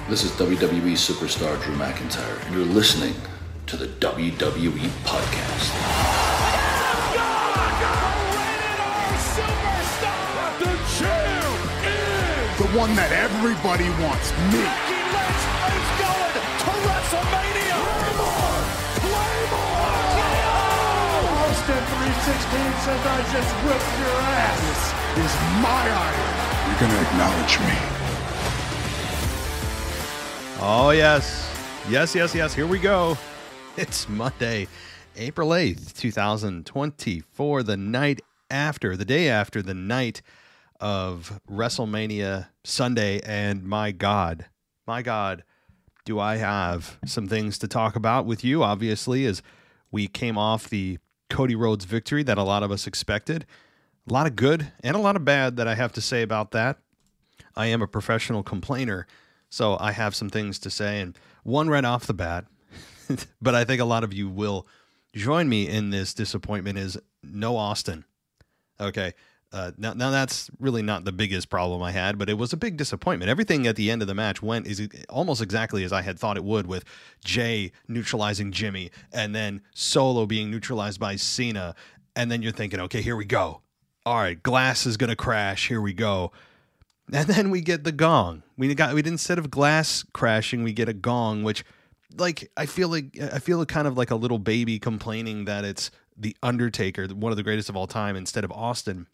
This is WWE superstar Drew McIntyre, and you're listening to the WWE Podcast. The champ is the one that everybody wants, me. Becky Lynch is going to WrestleMania. Claymore! Austin 316 says I just whipped your ass. This is my iron. You're going to acknowledge me. Oh, yes. Yes. Here we go. It's Monday, April 8th, 2024, the day after the night of WrestleMania Sunday. And my God, do I have some things to talk about with you, obviously, as we came off the Cody Rhodes victory that a lot of us expected. A lot of good and a lot of bad that I have to say about that. I am a professional complainer, so I have some things to say, and one right off the bat, but I think a lot of you will join me in this disappointment, is no Austin. Okay, now that's really not the biggest problem I had, but it was a big disappointment. Everything at the end of the match went almost exactly as I had thought it would, with Jay neutralizing Jimmy, and then Solo being neutralized by Cena, and then you're thinking, okay, here we go. All right, glass is going to crash, here we go. And then we get the gong. We instead of glass crashing, we get a gong, which, like, I feel kind of like a little baby complaining that it's the Undertaker, one of the greatest of all time, instead of Austin.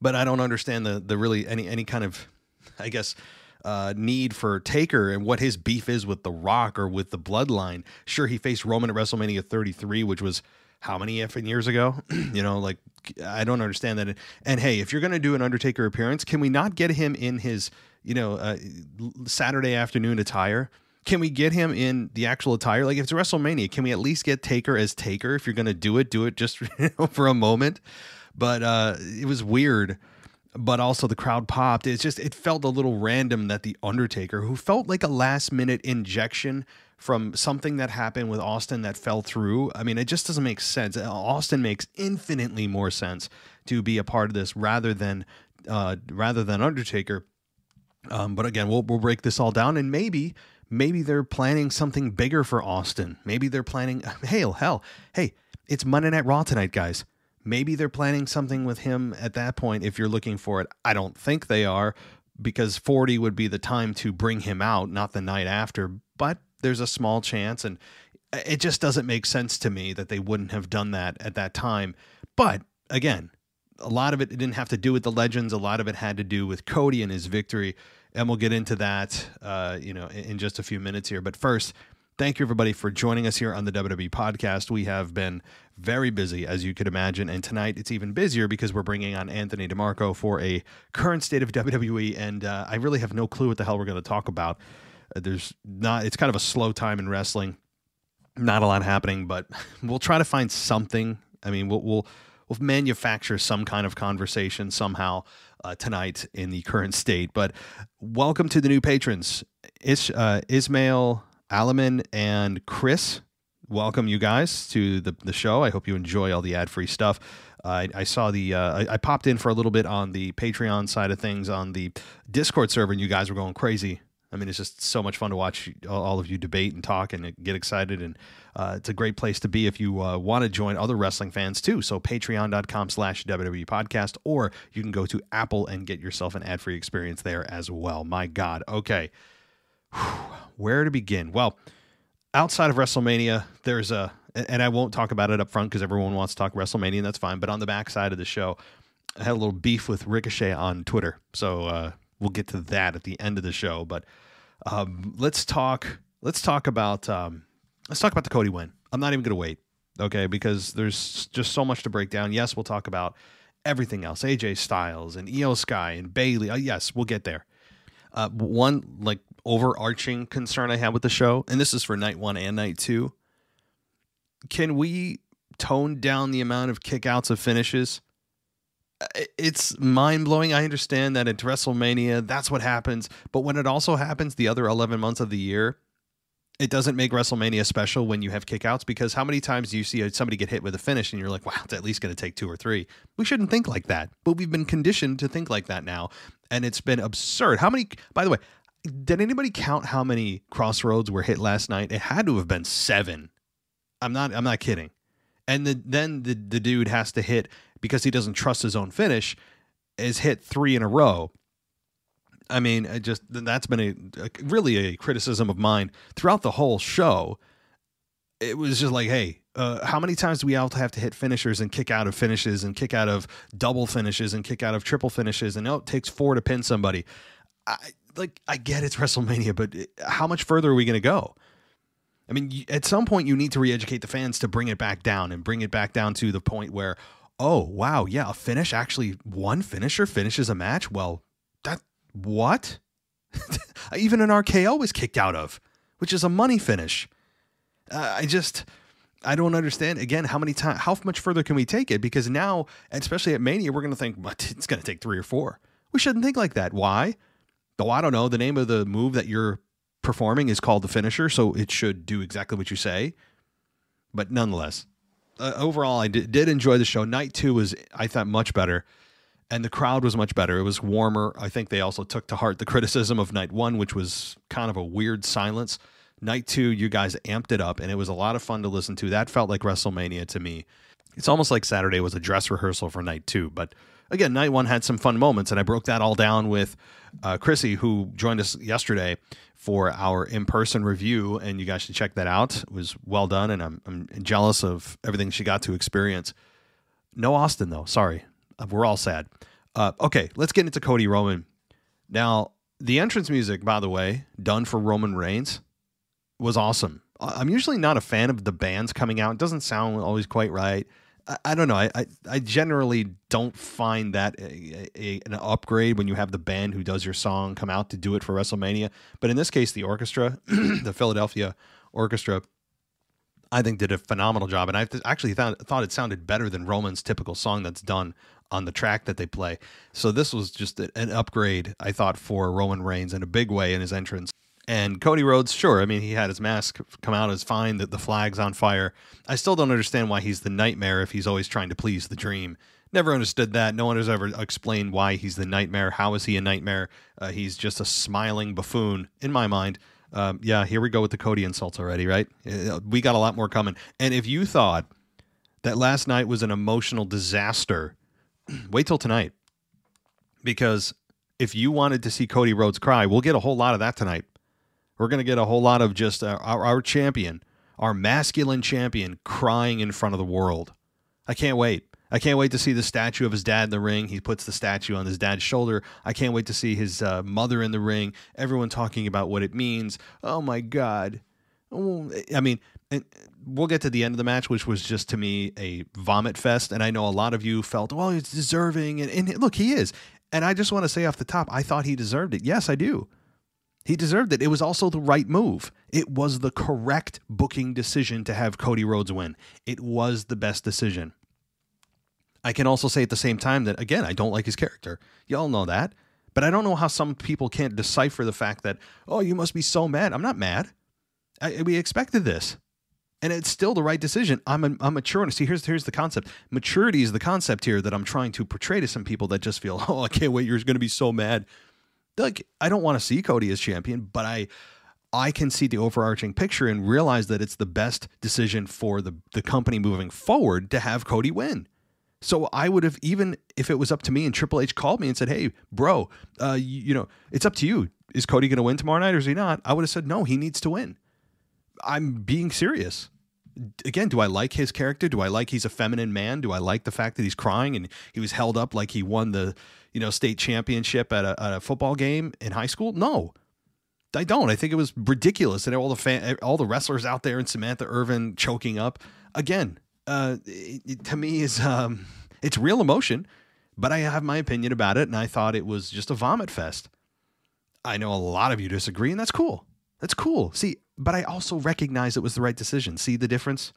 But I don't understand the really any kind of, I guess, need for Taker and what his beef is with The Rock or with the Bloodline. Sure, he faced Roman at WrestleMania 33, which was how many effing years ago? Like, I don't understand that. And hey, if you're going to do an Undertaker appearance, can we not get him in his, Saturday afternoon attire? Can we get him in the actual attire? Like, if it's WrestleMania, can we at least get Taker as Taker? If you're going to do it just for a moment. But it was weird. But also the crowd popped. It felt a little random that the Undertaker, who felt like a last minute injection from something that happened with Austin that fell through. I mean, it just doesn't make sense. Austin makes infinitely more sense to be a part of this rather than Undertaker. But again, we'll break this all down, and maybe they're planning something bigger for Austin. Maybe they're planning, hey, it's Monday Night Raw tonight, guys. Maybe they're planning something with him at that point if you're looking for it. I don't think they are, because 40 would be the time to bring him out, not the night after. But there's a small chance, and it just doesn't make sense to me that they wouldn't have done that at that time. But again, a lot of it didn't have to do with the legends. A lot of it had to do with Cody and his victory, and we'll get into that, in just a few minutes here. But first, thank you, everybody, for joining us here on the WWE Podcast. We have been very busy, as you could imagine, and tonight it's even busier because we're bringing on Anthony DeMarco for a current state of WWE, and I really have no clue what the hell we're going to talk about. It's kind of a slow time in wrestling, not a lot happening, but we'll try to find something. I mean, we'll manufacture some kind of conversation somehow tonight in the current state. But welcome to the new patrons, Ismail, Alaman, and Chris. Welcome, you guys, to the show. I hope you enjoy all the ad-free stuff. I saw I popped in for a little bit on the Patreon side of things on the Discord server, and you guys were going crazy. I mean, it's just so much fun to watch all of you debate and talk and get excited. And it's a great place to be if you want to join other wrestling fans too. So patreon.com/WWE podcast, or you can go to Apple and get yourself an ad-free experience there as well. My God. Okay. Where to begin? Well, outside of WrestleMania, there's and I won't talk about it up front because everyone wants to talk WrestleMania, and that's fine. But on the backside of the show, I had a little beef with Ricochet on Twitter. So we'll get to that at the end of the show. But let's talk about the Cody win. I'm not even going to wait, okay, because there's just so much to break down. Yes, we'll talk about everything else, AJ Styles and Io Sky and Bayley. Yes, we'll get there. One overarching concern I have with the show, and this is for night 1 and night 2, can we tone down the amount of kickouts of finishes? It's mind-blowing. I understand that at WrestleMania, that's what happens. But when it also happens the other 11 months of the year, it doesn't make WrestleMania special when you have kickouts, because how many times do you see somebody get hit with a finish and you're like, wow, it's at least going to take 2 or 3. We shouldn't think like that, but we've been conditioned to think like that now, and it's been absurd. How many, by the way, Did anybody count how many crossroads were hit last night? It had to have been 7. I'm not kidding. And then the dude has to hit, because he doesn't trust his own finish, is hit 3 in a row. I mean, that's been really a criticism of mine throughout the whole show. It was just like, hey, how many times do we all have to hit finishers and kick out of finishes and kick out of double finishes and kick out of triple finishes? And it takes 4 to pin somebody. I get it's WrestleMania, but how much further are we going to go? I mean, at some point you need to re-educate the fans to bring it back down and bring it back down to the point where, oh, wow, yeah, a finish, actually one finisher finishes a match. Well, what? Even an RKO was kicked out of, which is a money finish. I don't understand. Again, how much further can we take it? Because now, especially at Mania, we're going to think, it's going to take 3 or 4. We shouldn't think like that. Why? Oh, I don't know. The name of the move that you're performing is called the finisher, so it should do exactly what you say. But nonetheless, overall, I did enjoy the show. Night 2 was, I thought, much better, and the crowd was much better. It was warmer. I think they also took to heart the criticism of Night 1, which was kind of a weird silence. Night 2, you guys amped it up, and it was a lot of fun to listen to. That felt like WrestleMania to me. It's almost like Saturday was a dress rehearsal for Night 2, but again, Night 1 had some fun moments, and I broke that all down with Chrissy, who joined us yesterday for our in-person review, and you guys should check that out. It was well done, and I'm jealous of everything she got to experience. No Austin, though. Sorry. We're all sad. Okay, let's get into Cody Roman. Now, the entrance music, by the way, done for Roman Reigns, was awesome. I'm usually not a fan of the bands coming out. It doesn't sound always quite right. I don't know. I generally don't find that an upgrade when you have the band who does your song come out to do it for WrestleMania. But in this case, the orchestra, the Philadelphia Orchestra, I think did a phenomenal job. And I actually thought it sounded better than Roman's typical song that's done on the track that they play. So this was just an upgrade, I thought, for Roman Reigns in a big way in his entrance. And Cody Rhodes, sure, I mean, he had his mask come out as fine, the flag's on fire. I still don't understand why he's the Nightmare if he's always trying to please the Dream. Never understood that. No one has ever explained why he's the Nightmare. How is he a nightmare? He's just a smiling buffoon, in my mind. Yeah, here we go with the Cody insults already, right? We got a lot more coming. And if you thought that last night was an emotional disaster, wait till tonight. Because if you wanted to see Cody Rhodes cry, we'll get a whole lot of that tonight. We're going to get a whole lot of just our champion, our masculine champion, crying in front of the world. I can't wait. I can't wait to see the statue of his dad in the ring. He puts the statue on his dad's shoulder. I can't wait to see his mother in the ring. Everyone talking about what it means. Oh, my God. I mean, we'll get to the end of the match, which was just, to me, a vomit fest. And I know a lot of you felt, well, he's deserving. And look, he is. And I just want to say off the top, I thought he deserved it. Yes, I do. He deserved it. It was also the right move. It was the correct booking decision to have Cody Rhodes win. It was the best decision. I can also say at the same time that, again, I don't like his character. Y'all know that. But I don't know how some people can't decipher the fact that, oh, you must be so mad. I'm not mad. We expected this. And it's still the right decision. I'm mature. And see, here's the concept. Maturity is the concept here that I'm trying to portray to some people that just feel, oh, I can't wait. You're going to be so mad. Like, I don't want to see Cody as champion, but I can see the overarching picture and realize that it's the best decision for the company moving forward to have Cody win. So I would have, even if it was up to me and Triple H called me and said, hey, bro, it's up to you. Is Cody going to win tomorrow night or is he not? I would have said, no, he needs to win. I'm being serious. Again, do I like his character? Do I like he's a feminine man? Do I like the fact that he's crying and he was held up like he won the state championship at a football game in high school? No, I don't. I think it was ridiculous. And all the wrestlers out there and Samantha Irvin choking up. Again, to me is it's real emotion, but I have my opinion about it. And I thought it was just a vomit fest. I know a lot of you disagree, and that's cool. That's cool. See, but I also recognize it was the right decision. See the difference?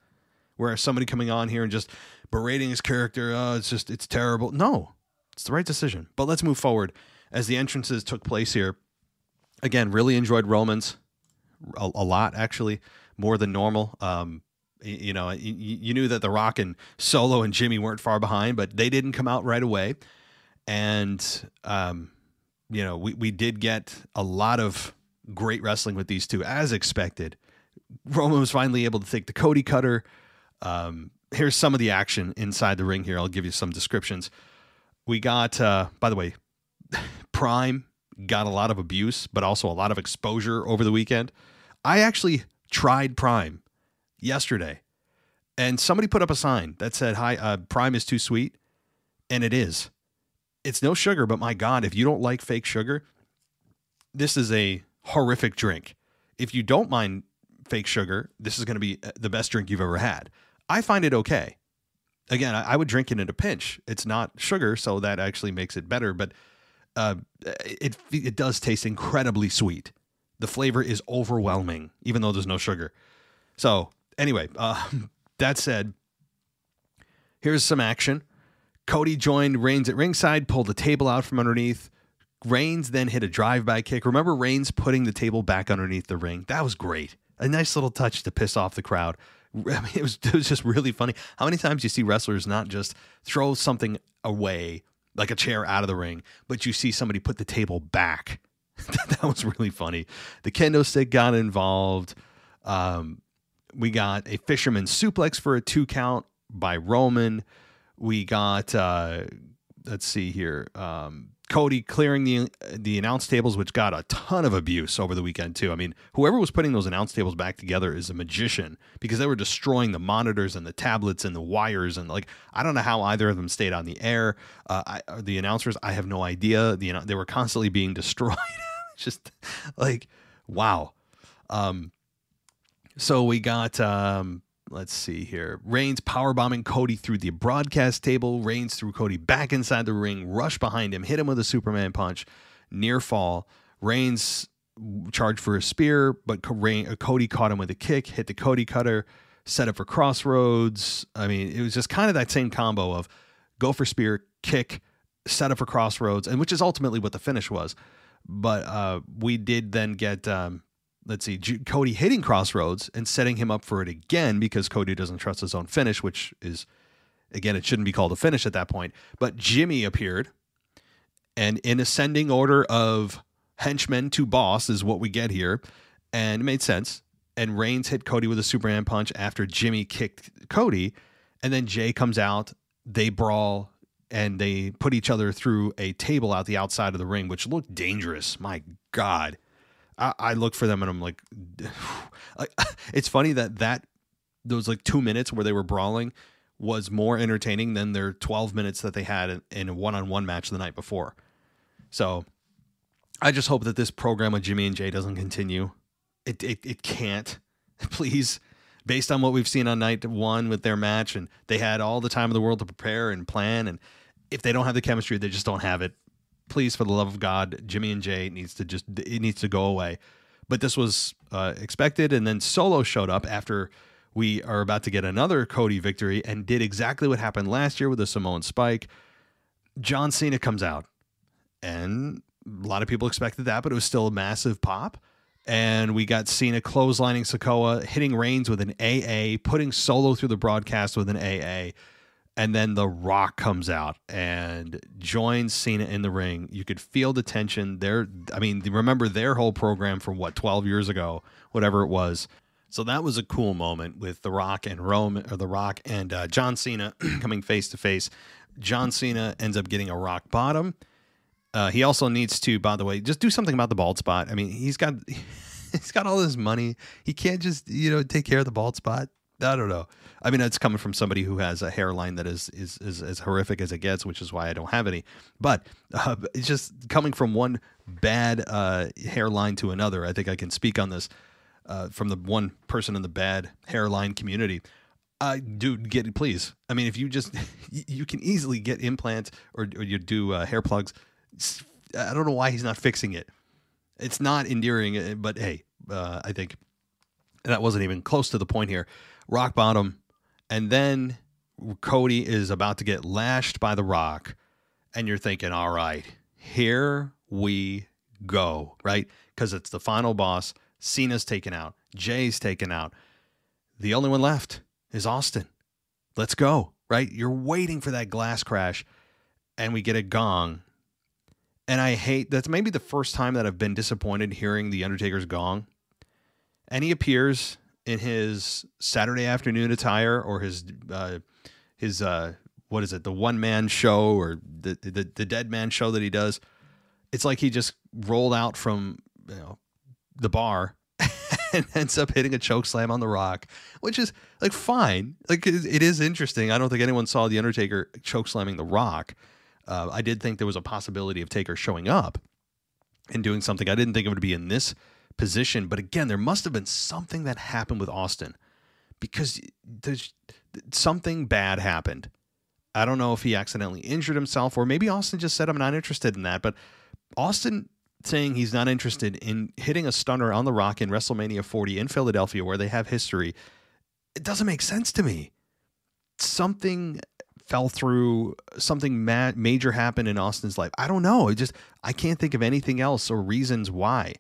Where somebody coming on here and just berating his character, it's terrible. No, it's the right decision. But let's move forward. As the entrances took place here, again, really enjoyed Roman's a lot, actually, more than normal. You knew that The Rock and Solo and Jimmy weren't far behind, but they didn't come out right away. And we did get a lot of great wrestling with these two, as expected. Roman was finally able to take the Cody cutter. Here's some of the action inside the ring here. I'll give you some descriptions. We got, by the way, Prime got a lot of abuse, but also a lot of exposure over the weekend. I actually tried Prime yesterday, and somebody put up a sign that said, "Hi, Prime is too sweet," and it is. It's no sugar, but my God, if you don't like fake sugar, this is a horrific drink. If you don't mind fake sugar, this is going to be the best drink you've ever had. I find it okay. Again, I would drink it in a pinch. It's not sugar, so that actually makes it better, but it does taste incredibly sweet. The flavor is overwhelming, even though there's no sugar. So anyway, that said, here's some action. Cody joined Reigns at ringside, pulled the table out from underneath. Reigns then hit a drive-by kick. Remember Reigns putting the table back underneath the ring? That was great. A nice little touch to piss off the crowd. I mean, it was just really funny. How many times you see wrestlers not just throw something away, like a chair out of the ring, but you see somebody put the table back? That was really funny. The kendo stick got involved. We got a fisherman suplex for a 2 count by Roman. We got, let's see here, Cody clearing the announce tables, which got a ton of abuse over the weekend too. I mean, whoever was putting those announce tables back together is a magician, because they were destroying the monitors and the tablets and the wires, and I don't know how either of them stayed on the air. The announcers, I have no idea. They were constantly being destroyed. Just wow. So we got, let's see here, Reigns powerbombing Cody through the broadcast table. Reigns threw Cody back inside the ring, rushed behind him, hit him with a Superman punch, near fall. Reigns charged for a spear, but Cody caught him with a kick, hit the Cody cutter, set up for crossroads. I mean, it was just kind of that same combo of go for spear, kick, set up for crossroads, and which is ultimately what the finish was. But we did then get... let's see, Cody hitting crossroads and setting him up for it again, because Cody doesn't trust his own finish, which is, again, it shouldn't be called a finish at that point. But Jimmy appeared, and in ascending order of henchmen to boss is what we get here, and it made sense. And Reigns hit Cody with a Superman punch after Jimmy kicked Cody, and then Jay comes out, they brawl, and they put each other through a table out the outside of the ring, which looked dangerous. My God. I look for them and I'm like, it's funny that those 2 minutes where they were brawling was more entertaining than their 12 minutes that they had in a one-on-one match the night before. So I just hope that this program with Jimmy and Jay doesn't continue. It can't, please, based on what we've seen on night 1 with their match, and they had all the time in the world to prepare and plan. And if they don't have the chemistry, they just don't have it. Please, for the love of God, Jimmy and Jay needs to go away. But this was expected, and then Solo showed up after we are about to get another Cody victory and did exactly what happened last year with the Samoan Spike. John Cena comes out, and a lot of people expected that, but it was still a massive pop. And we got Cena clotheslining Sikoa, hitting Reigns with an AA, putting Solo through the broadcast with an AA. And then The Rock comes out and joins Cena in the ring. You could feel the tension there. I mean, remember their whole program from 12 years ago, whatever it was. So that was a cool moment with The Rock and John Cena coming face to face. John Cena ends up getting a rock bottom. He also needs to, by the way, just do something about the bald spot. I mean, he's got all this money. He can't just, take care of the bald spot. I don't know. I mean, it's coming from somebody who has a hairline that is as horrific as it gets, which is why I don't have any. But it's just coming from one bad hairline to another. I think I can speak on this from the one person in the bad hairline community. Dude, get it, please. I mean, if you just, you can easily get implants or you do hair plugs. I don't know why he's not fixing it. It's not endearing, but hey, I think that wasn't even close to the point here. Rock bottom, and then Cody is about to get lashed by The Rock, and you're thinking, all right, here we go, right? Because it's the final boss. Cena's taken out. Jay's taken out. The only one left is Austin. Let's go, right? You're waiting for that glass crash, and we get a gong, And I hate, that's maybe the first time that I've been disappointed hearing The Undertaker's gong. And he appears in his Saturday afternoon attire or his what is it? The one man show or the dead man show that he does. It's like he just rolled out from, the bar and ends up hitting a choke slam on The Rock, which is like fine. Like it is interesting. I don't think anyone saw The Undertaker choke slamming The Rock. I did think there was a possibility of Taker showing up and doing something. I didn't think it would be in this position, but again, there must have been something that happened with Austin because there's something bad happened. I don't know if he accidentally injured himself or maybe Austin just said, I'm not interested in that, but Austin saying he's not interested in hitting a stunner on The Rock in WrestleMania 40 in Philadelphia where they have history, it doesn't make sense to me. Something fell through, something major happened in Austin's life. I don't know. I can't think of anything else or reasons why,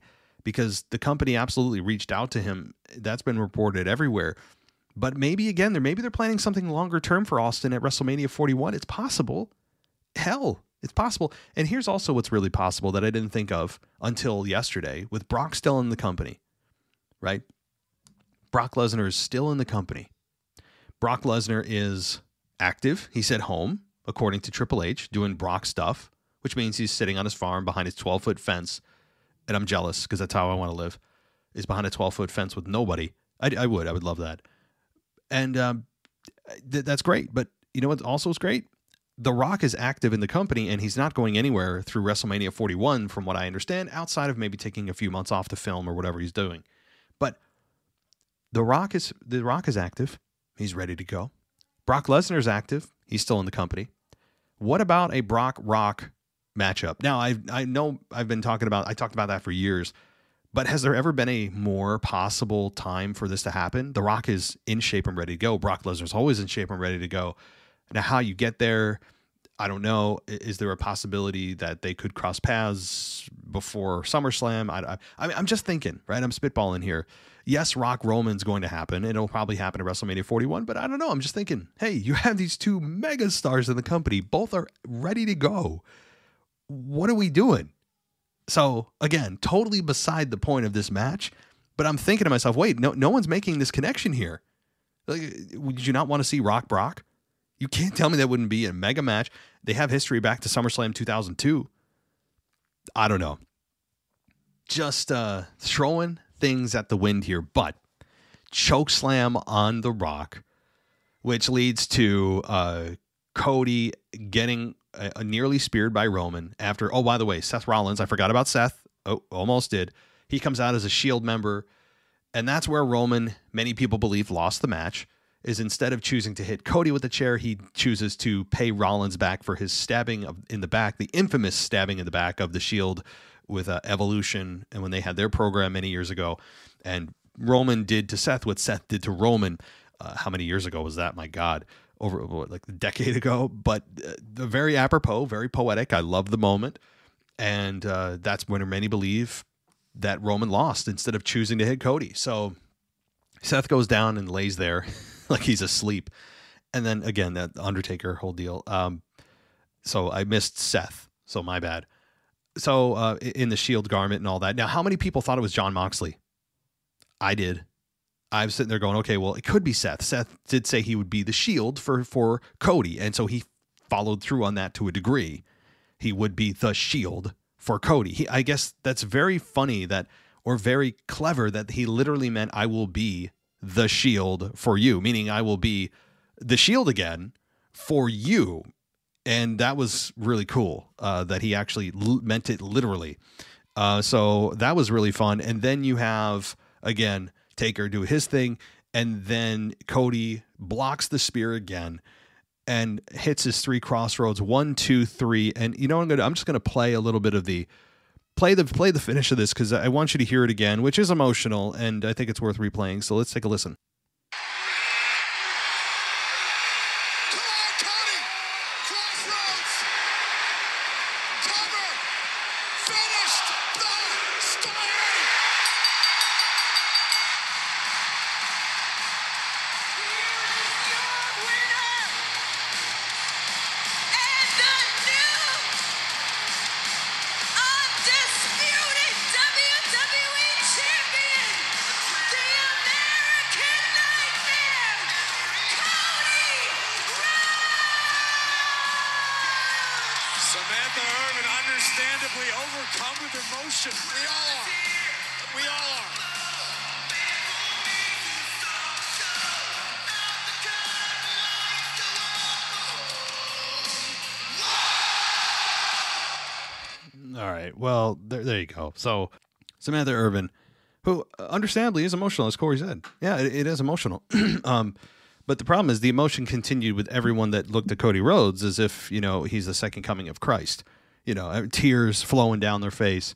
because the company absolutely reached out to him. That's been reported everywhere. But maybe they're planning something longer term for Austin at WrestleMania 41. It's possible. Hell, it's possible. And here's also what's really possible that I didn't think of until yesterday with Brock still in the company, right? Brock Lesnar is still in the company. Brock Lesnar is active. He's at home, according to Triple H, doing Brock stuff, which means he's sitting on his farm behind his 12-foot fence. And I'm jealous because that's how I want to live, is behind a 12-foot fence with nobody. I would love that. And that's great. But you know what also is great? The Rock is active in the company and he's not going anywhere through WrestleMania 41, from what I understand, outside of maybe taking a few months off to film or whatever he's doing. But The Rock is active. He's ready to go. Brock Lesnar's active. He's still in the company. What about a Brock Rock matchup? Now, I know I talked about that for years, but has there ever been a more possible time for this to happen? The Rock is in shape and ready to go. Brock Lesnar's always in shape and ready to go. Now, how you get there, I don't know. Is there a possibility that they could cross paths before SummerSlam? I'm just thinking, right? I'm spitballing here. Yes, Rock Roman's going to happen. It'll probably happen at WrestleMania 41, but I don't know. I'm just thinking, hey, you have these two mega stars in the company. Both are ready to go. What are we doing? So again, totally beside the point of this match, but I'm thinking to myself, wait, no one's making this connection here. Like, would you not want to see Rock Brock? You can't tell me that wouldn't be a mega match. They have history back to SummerSlam 2002. I don't know. Just throwing things at the wind here, but chokeslam on The Rock, which leads to Cody getting nearly speared by Roman after, oh, by the way, Seth Rollins, I forgot about Seth. Oh, almost did. He comes out as a Shield member, and that's where Roman, many people believe, lost the match, is instead of choosing to hit Cody with the chair, he chooses to pay Rollins back for his stabbing in the back, the infamous stabbing in the back of the Shield with Evolution, and when they had their program many years ago. And Roman did to Seth what Seth did to Roman. How many years ago was that? My God. Over like a decade ago. But very apropos, very poetic. I love the moment. And that's when many believe that Roman lost instead of choosing to hit Cody. So Seth goes down and lays there like he's asleep. And then again, that Undertaker whole deal. So I missed Seth. So my bad. So in the Shield garment and all that. Now, how many people thought it was Jon Moxley? I did. I was sitting there going, okay, well, it could be Seth. Seth did say he would be the Shield for Cody. And so he followed through on that to a degree. He would be the Shield for Cody. I guess that's very funny or very clever that he literally meant I will be the Shield for you, meaning I will be the Shield again for you. And that was really cool that he actually meant it literally. So that was really fun. And then you have, again, Taker do his thing. And then Cody blocks the spear again and hits his 3 crossroads, 1, 2, 3. And you know what I'm just going to play a little bit of play the finish of this because I want you to hear it again, which is emotional. And I think it's worth replaying. So let's take a listen. physically overcome with emotion. We all are. We all are. All right. Well, there you go. So Samantha Irvin, who understandably is emotional, as Corey said. Yeah, it is emotional. But the problem is the emotion continued with everyone that looked at Cody Rhodes as if, he's the second coming of Christ. Tears flowing down their face.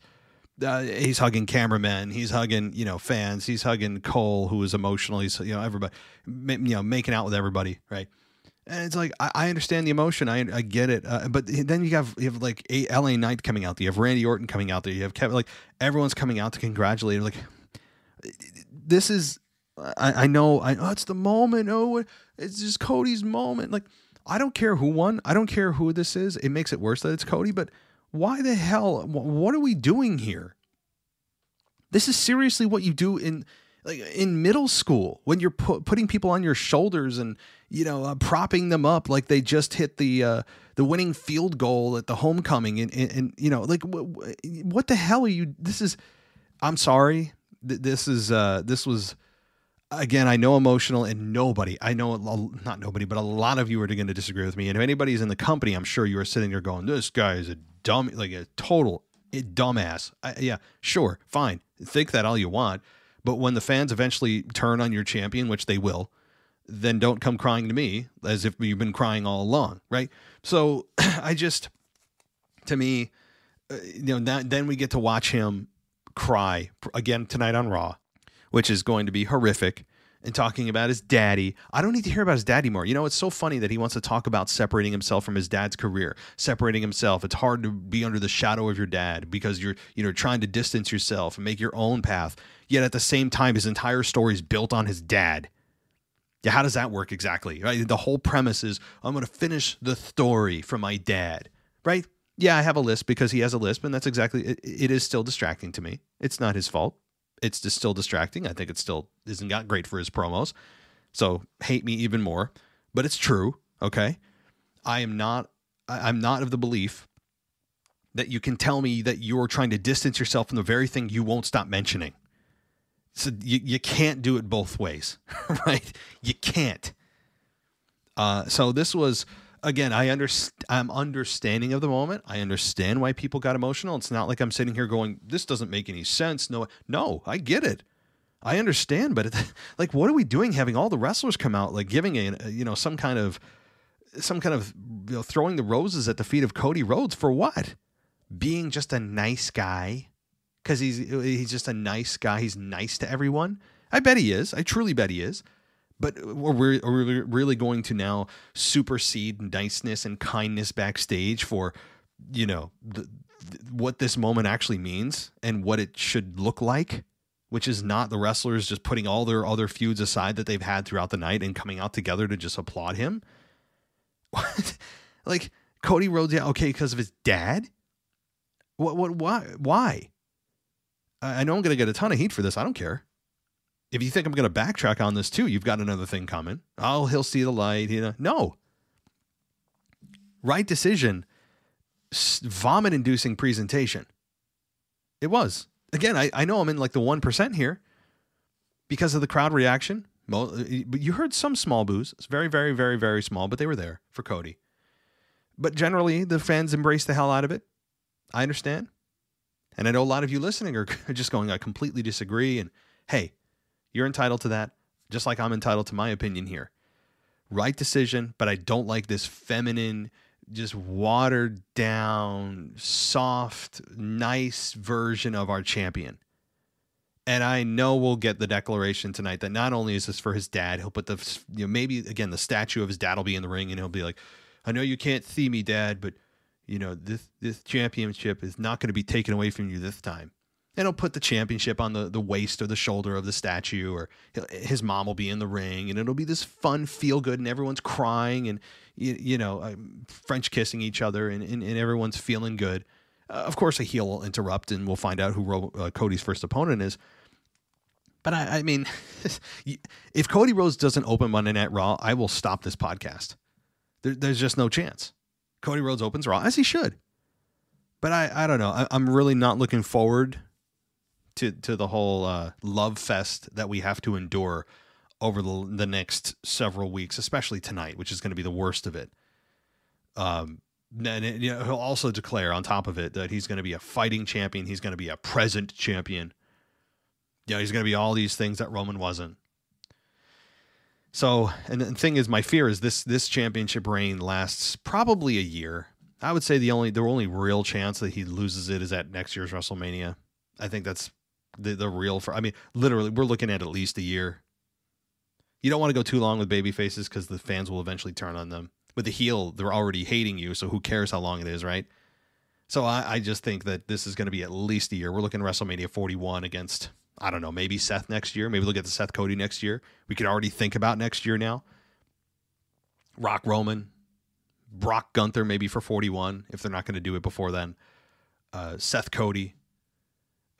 He's hugging cameramen. He's hugging, fans. He's hugging Cole, who is emotional. He's, everybody, making out with everybody, right? And it's like, I understand the emotion. I get it. But then you have like LA Knight coming out there. You have Randy Orton coming out there. You have Kevin, like everyone's coming out to congratulate him. Like, this is, I know it's the moment. Oh, it's just Cody's moment. Like, I don't care who won. I don't care who this is. It makes it worse that it's Cody, but why the hell? What are we doing here? This is seriously what you do in middle school when you're putting people on your shoulders and propping them up like they just hit the winning field goal at the homecoming and like what the hell are you? This is. I'm sorry. This was. Again, I know emotional, and not nobody, but a lot of you are going to disagree with me. And if anybody's in the company, I'm sure you are sitting there going, "This guy is a total dumbass." Yeah, sure, fine, think that all you want, but when the fans eventually turn on your champion, which they will, then don't come crying to me as if you've been crying all along, right? So to me, then we get to watch him cry again tonight on Raw, which is going to be horrific, and talking about his daddy. I don't need to hear about his daddy more. It's so funny that he wants to talk about separating himself from his dad's career, separating himself. It's hard to be under the shadow of your dad because you're trying to distance yourself and make your own path. Yet at the same time, his entire story is built on his dad. Yeah, how does that work exactly? Right? The whole premise is I'm going to finish the story from my dad, right? Yeah, I have a lisp because he has a lisp, and that's exactly it is still distracting to me. It's not his fault. It's just still distracting. I think it still isn't got great for his promos. So hate me even more, but it's true. Okay. I'm not of the belief that you can tell me that you're trying to distance yourself from the very thing you won't stop mentioning. So you can't do it both ways, right? You can't. So this was, again, I'm understanding of the moment. I understand why people got emotional. It's not like I'm sitting here going, this doesn't make any sense. No, I get it. I understand, but like, what are we doing having all the wrestlers come out, like giving some kind of throwing the roses at the feet of Cody Rhodes for what? Being just a nice guy because he's just a nice guy. He's nice to everyone. I bet he is. I truly bet he is. But are we really going to now supersede niceness and kindness backstage for, what this moment actually means and what it should look like, which is not the wrestlers just putting all their other feuds aside that they've had throughout the night and coming out together to just applaud him? What? Like Cody Rhodes, yeah, okay, because of his dad? Why? I know I'm going to get a ton of heat for this. I don't care. If you think I'm going to backtrack on this too, you've got another thing coming. Oh, he'll see the light. No. Right decision. Vomit-inducing presentation. It was. Again, I know I'm in like the 1% here because of the crowd reaction. But you heard some small boos. It's very, very, very, very small, but they were there for Cody. But generally, the fans embraced the hell out of it. I understand. And I know a lot of you listening are just going, I completely disagree. And hey, you're entitled to that, just like I'm entitled to my opinion here. Right decision, but I don't like this feminine, just watered down, soft, nice version of our champion. And I know we'll get the declaration tonight that not only is this for his dad, he'll put maybe again the statue of his dad will be in the ring, and he'll be like, I know you can't see me, Dad, but this championship is not going to be taken away from you this time. And he'll put the championship on the waist or the shoulder of the statue, or his mom will be in the ring, and it'll be this fun, feel good, and everyone's crying and, French kissing each other, and everyone's feeling good. Of course, a heel will interrupt, and we'll find out who Cody's first opponent is. But I mean, if Cody Rhodes doesn't open Monday Night Raw, I will stop this podcast. There's just no chance. Cody Rhodes opens Raw, as he should. But I don't know. I'm really not looking forward to the whole love fest that we have to endure over the next several weeks, especially tonight, which is going to be the worst of it. And he'll also declare on top of it that he's going to be a fighting champion. He's going to be a present champion. He's going to be all these things that Roman wasn't. So, and the thing is, my fear is this championship reign lasts probably a year. I would say the only real chance that he loses it is at next year's WrestleMania. I think that's the real literally, we're looking at least a year. You don't want to go too long with baby faces because the fans will eventually turn on them. With the heel, they're already hating you, so who cares how long it is, right? So I just think that this is going to be at least a year. We're looking at WrestleMania 41 against, I don't know, maybe Seth next year. Maybe we'll get to Seth Cody next year. We can already think about next year now. Rock Roman, Brock Gunther maybe for 41 if they're not going to do it before then. Seth Cody.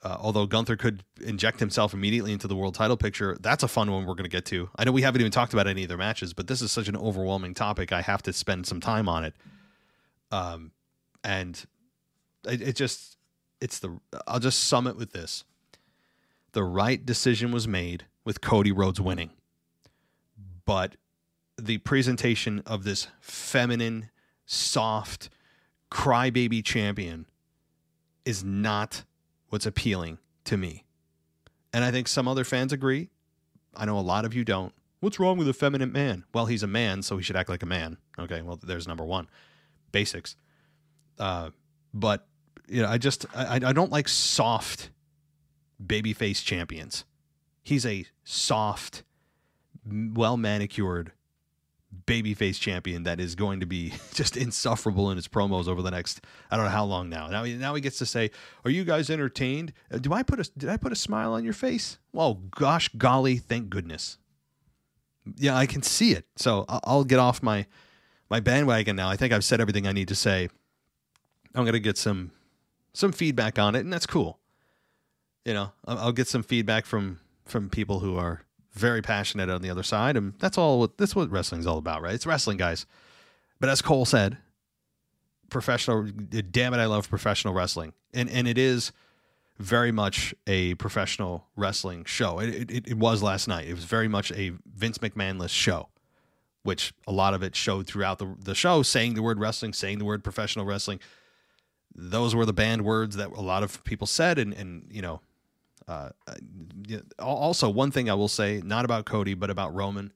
Although Gunther could inject himself immediately into the world title picture, that's a fun one we're going to get to. I know we haven't even talked about any of their matches, but this is such an overwhelming topic. I have to spend some time on it. And I'll just sum it with this. The right decision was made with Cody Rhodes winning. But the presentation of this feminine, soft, crybaby champion is not what's appealing to me. And I think some other fans agree. I know a lot of you don't. What's wrong with a feminine man? Well, he's a man, so he should act like a man. Okay, well, there's number one. Basics. But I don't like soft babyface champions. He's a soft, well-manicured babyface champion that is going to be just insufferable in his promos over the next, I don't know how long now. Now he gets to say, "Are you guys entertained? Did I put a smile on your face? Well, gosh, golly, thank goodness." Yeah, I can see it. So I'll get off my bandwagon now. I think I've said everything I need to say. I'm going to get some feedback on it, and that's cool. I'll get some feedback from people who are very passionate on the other side, and that's what wrestling's all about, right? It's wrestling, guys. But as Cole said, damn it, I love professional wrestling. And it is very much a professional wrestling show. It was last night. It was very much a Vince McMahon-less show, which a lot of it showed throughout the show, saying the word wrestling, saying the word professional wrestling. Those were the banned words that a lot of people said, also, one thing I will say, not about Cody, but about Roman.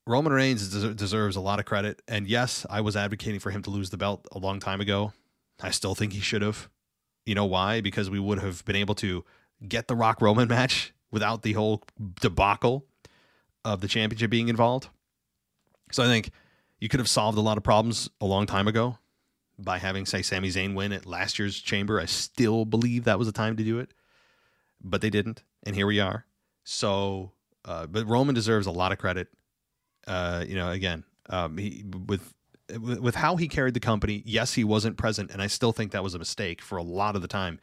Roman Reigns deserves a lot of credit. And yes, I was advocating for him to lose the belt a long time ago. I still think he should have. You know why? Because we would have been able to get the Rock Roman match without the whole debacle of the championship being involved. So I think you could have solved a lot of problems a long time ago by having, say, Sami Zayn win at last year's Chamber. I still believe that was the time to do it. But they didn't, and here we are. So, but Roman deserves a lot of credit. Again, with how he carried the company. Yes, he wasn't present, and I still think that was a mistake for a lot of the time.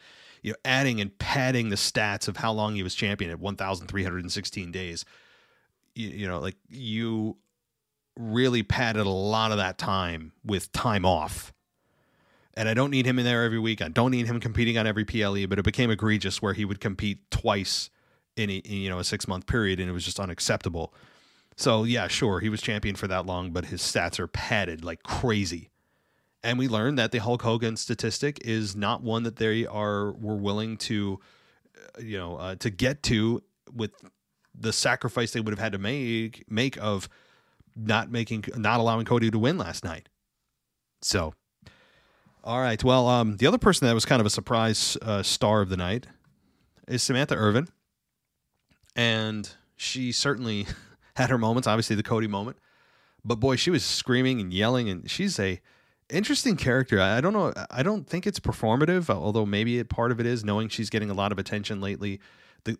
Adding and padding the stats of how long he was champion at 1,316 days. You really padded a lot of that time with time off. And I don't need him in there every week. I don't need him competing on every PLE, but it became egregious where he would compete twice in a 6-month period, and it was just unacceptable. So yeah, sure, he was champion for that long, but his stats are padded like crazy. And we learned that the Hulk Hogan statistic is not one that were willing to, to get to with the sacrifice they would have had to make of not allowing Cody to win last night. So. All right. Well, the other person that was kind of a surprise star of the night is Samantha Irvin. And she certainly had her moments, obviously the Cody moment. But boy, she was screaming and yelling, and she's a interesting character. I don't know. I don't think it's performative, although maybe part of it is, knowing she's getting a lot of attention lately.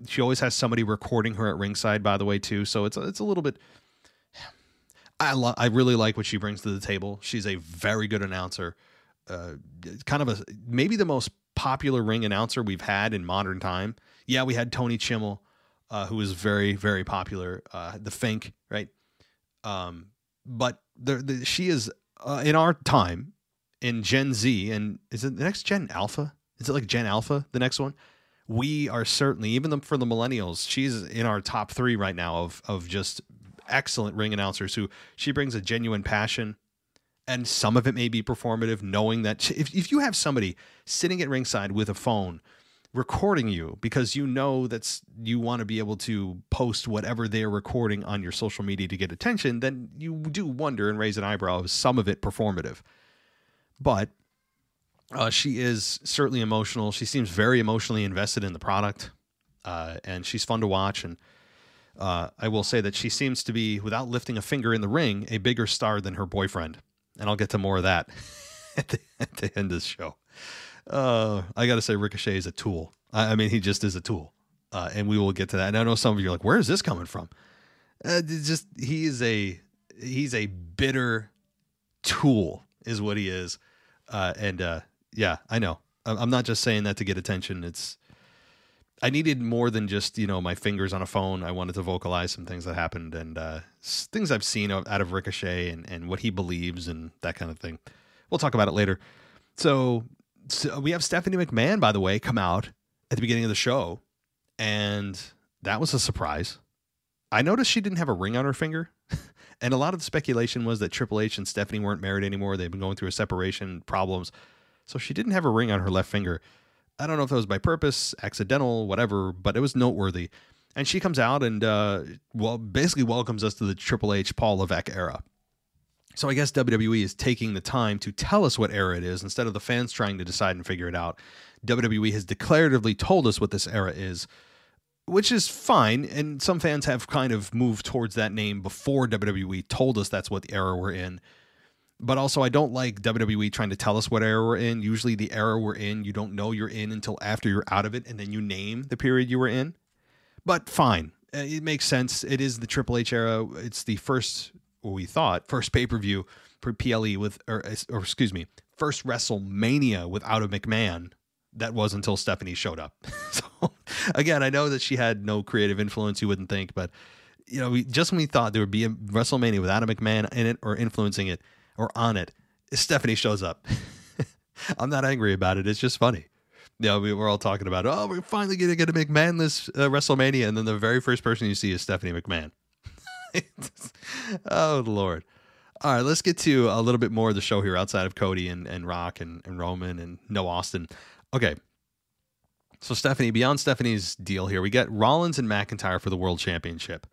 She always has somebody recording her at ringside, by the way, too. So it's a little bit... I really like what she brings to the table. She's a very good announcer. Kind of maybe the most popular ring announcer we've had in modern time. Yeah, we had Tony Chimmel, who was very, very popular. The Fink, right? But she is in our time in Gen Z, and is it the next Gen Alpha? Is it like Gen Alpha, the next one? We are certainly, even for the millennials, she's in our top 3 right now of just excellent ring announcers who she brings a genuine passion, and some of it may be performative, knowing that if you have somebody sitting at ringside with a phone recording you because you know you want to be able to post whatever they're recording on your social media to get attention, then you do wonder and raise an eyebrow of some of it performative. But she is certainly emotional. She seems very emotionally invested in the product, and she's fun to watch. And I will say that she seems to be, without lifting a finger in the ring, a bigger star than her boyfriend. And I'll get to more of that at the end of the show. I got to say, Ricochet is a tool. I mean, he just is a tool. And we will get to that. And I know some of you are like, where is this coming from? He's a bitter tool is what he is. Yeah, I know. I'm not just saying that to get attention. I needed more than just, my fingers on a phone. I wanted to vocalize some things that happened and things I've seen out of Ricochet and what he believes and that kind of thing. We'll talk about it later. So we have Stephanie McMahon, by the way, come out at the beginning of the show, and that was a surprise. I noticed she didn't have a ring on her finger, and a lot of the speculation was that Triple H and Stephanie weren't married anymore. They've been going through a separation problems, so she didn't have a ring on her left finger. I don't know if that was by purpose, accidental, whatever, but it was noteworthy. And she comes out and basically welcomes us to the Triple H Paul Levesque era. So I guess WWE is taking the time to tell us what era it is instead of the fans trying to decide and figure it out. WWE has declaratively told us what this era is, which is fine. And some fans have kind of moved towards that name before WWE told us that's what the era we're in. But also, I don't like WWE trying to tell us what era we're in. Usually the era we're in, you don't know you're in until after you're out of it, and then you name the period you were in. But fine. It makes sense. It is the Triple H era. It's the first, or we thought, first pay-per-view for PLE first WrestleMania without a McMahon. That was until Stephanie showed up. So, again, I know that she had no creative influence, you wouldn't think, but, just when we thought there would be a WrestleMania without a McMahon in it or influencing it, or on it, Stephanie shows up. I'm not angry about it. It's just funny. We're all talking about, we're finally going to get a McMahon-less WrestleMania, and then the very first person you see is Stephanie McMahon. Oh, Lord. All right, let's get to a little bit more of the show here outside of Cody and Rock and Roman and no Austin. Okay. So beyond Stephanie's deal here, we get Rollins and McIntyre for the World Championship.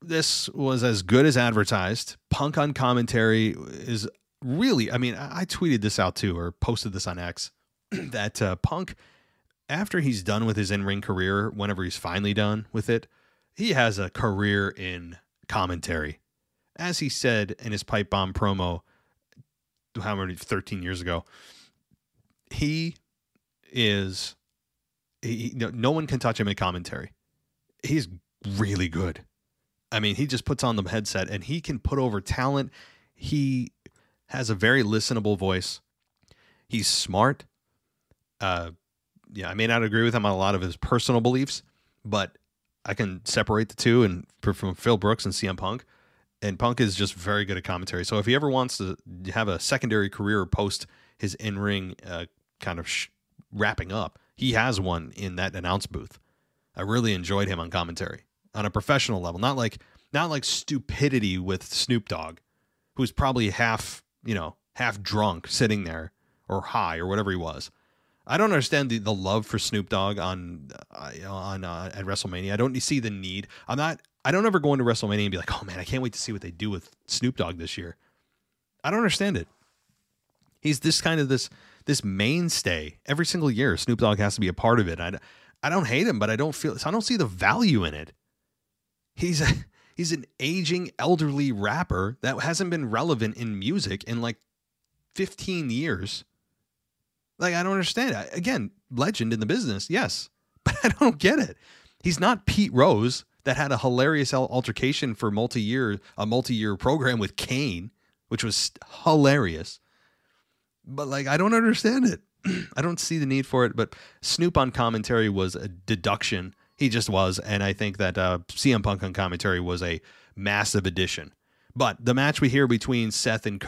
This was as good as advertised. Punk on commentary is really, I tweeted this out too, or posted this on X, that Punk, after he's done with his in-ring career, whenever he's finally done with it, he has a career in commentary. As he said in his pipe bomb promo, 13 years ago, no one can touch him in commentary. He's really good. He just puts on the headset and he can put over talent. He has a very listenable voice. He's smart. I may not agree with him on a lot of his personal beliefs, but I can separate the two and from Phil Brooks and CM Punk. And Punk is just very good at commentary. So if he ever wants to have a secondary career post his in-ring kind of wrapping up, he has one in that announce booth. I really enjoyed him on commentary. On a professional level, not like stupidity with Snoop Dogg, who's probably half drunk sitting there or high or whatever he was. I don't understand the love for Snoop Dogg at WrestleMania. I don't see the need. I don't ever go into WrestleMania and be like, oh man, I can't wait to see what they do with Snoop Dogg this year. I don't understand it. He's this mainstay every single year. Snoop Dogg has to be a part of it. I don't hate him, but I don't see the value in it. He's an aging elderly rapper that hasn't been relevant in music in like 15 years. Like, I don't understand it. Again, legend in the business, yes, but I don't get it. He's not Pete Rose that had a hilarious altercation for a multi-year program with Kane, which was hilarious. But I don't understand it. I don't see the need for it. But Snoop on commentary was a deduction. He just was, and I think that CM Punk on commentary was a massive addition. But the match we hear between Seth and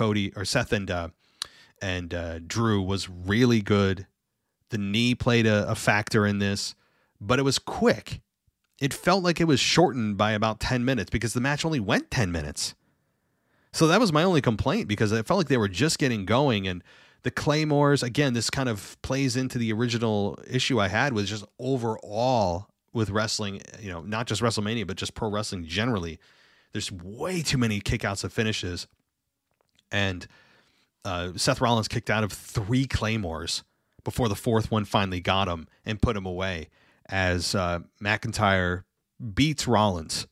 and Drew was really good. The knee played a factor in this, but it was quick. It felt like it was shortened by about 10 minutes because the match only went 10 minutes. So that was my only complaint, because it felt like they were just getting going. And the Claymores, again, this kind of plays into the original issue I had with just overall with wrestling, not just WrestleMania, but just pro wrestling generally. There's way too many kickouts of finishes. And Seth Rollins kicked out of 3 Claymores before the 4th one finally got him and put him away, as McIntyre beats Rollins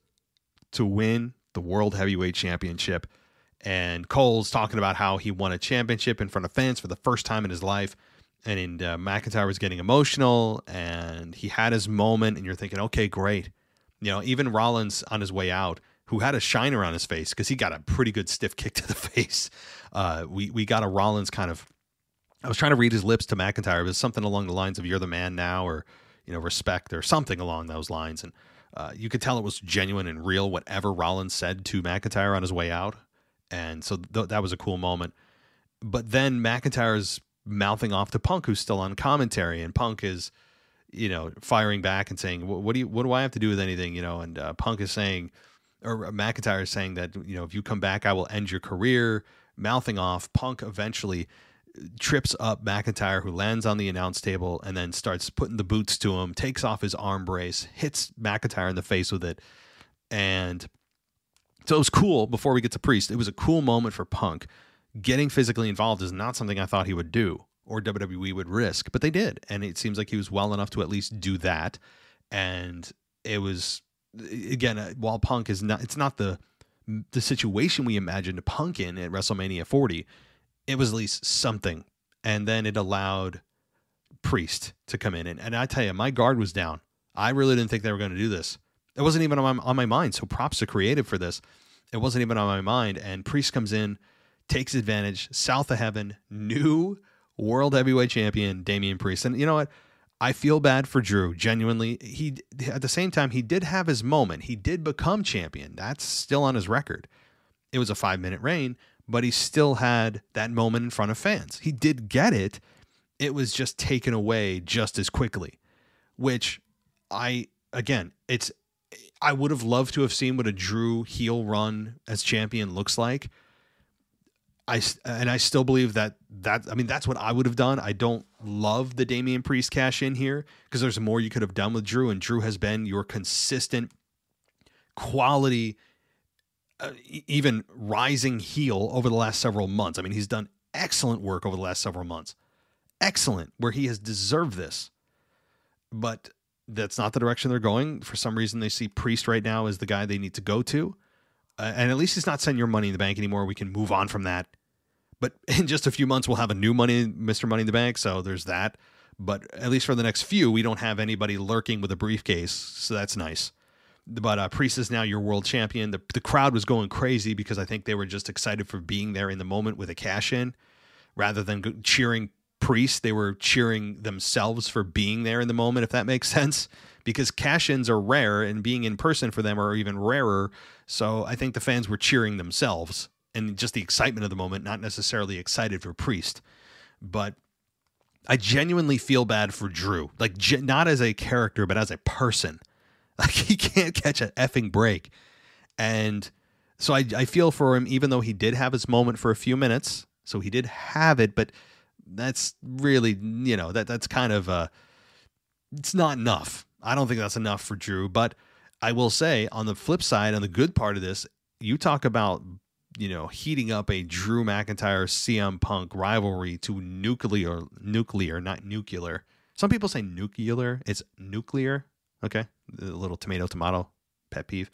to win the World Heavyweight Championship. And Cole's talking about how he won a championship in front of fans for the first time in his life. And McIntyre was getting emotional, and he had his moment, and you're thinking, okay, great. Even Rollins on his way out, who had a shiner on his face because he got a pretty good stiff kick to the face. We got a Rollins kind of, I was trying to read his lips to McIntyre. It was something along the lines of "you're the man now," or respect, or something along those lines. And you could tell it was genuine and real, whatever Rollins said to McIntyre on his way out. And so that was a cool moment. But then McIntyre's mouthing off to Punk, who's still on commentary, and Punk is, firing back and saying, what do I have to do with anything? And Punk is saying, or McIntyre is saying that, if you come back, I will end your career. Mouthing off, Punk eventually trips up McIntyre, who lands on the announce table and then starts putting the boots to him, takes off his arm brace, hits McIntyre in the face with it. And so it was cool. Before we get to Priest, it was a cool moment for Punk. Getting physically involved is not something I thought he would do or WWE would risk, but they did. And it seems like he was well enough to at least do that. And it was, again, while Punk is not, it's not the situation we imagined Punk in at WrestleMania 40, it was at least something. And then it allowed Priest to come in. And I tell you, my guard was down. I really didn't think they were going to do this. It wasn't even on my mind. So props to creative for this. It wasn't even on my mind. And Priest comes in, takes advantage, south of heaven, new World Heavyweight Champion, Damian Priest. And you know what? I feel bad for Drew. Genuinely, at the same time, he did have his moment. He did become champion. That's still on his record. It was a 5-minute reign, but he still had that moment in front of fans. He did get it. It was just taken away just as quickly, which I would have loved to have seen what a Drew heel run as champion looks like. I still believe that's what I would have done. I don't love the Damian Priest cash in here because there's more you could have done with Drew, and Drew has been your consistent quality, even rising heel over the last several months. I mean, he's done excellent work over the last several months. Excellent, where he has deserved this. But that's not the direction they're going. For some reason, they see Priest right now as the guy they need to go to. And at least he's not sending your Money in the Bank anymore. We can move on from that. But in just a few months, we'll have a new Mr. Money in the Bank. So there's that. But at least for the next few, we don't have anybody lurking with a briefcase. So that's nice. But Priest is now your world champion. The crowd was going crazy because I think they were just excited for being there in the moment with a cash in. Rather than cheering Priest, they were cheering themselves for being there in the moment, if that makes sense. Because cash-ins are rare, and being in person for them are even rarer. So I think the fans were cheering themselves and just the excitement of the moment, not necessarily excited for Priest. But I genuinely feel bad for Drew, like not as a character, but as a person. Like, he can't catch an effing break. And so I feel for him, even though he did have his moment for a few minutes. So he did have it, but that's really, that's kind of, it's not enough. I don't think that's enough for Drew, but I will say on the flip side, on the good part of this, you talk about, heating up a Drew McIntyre CM Punk rivalry to nuclear, not nuclear. Some people say nuclear. It's nuclear. Okay. A little tomato pet peeve,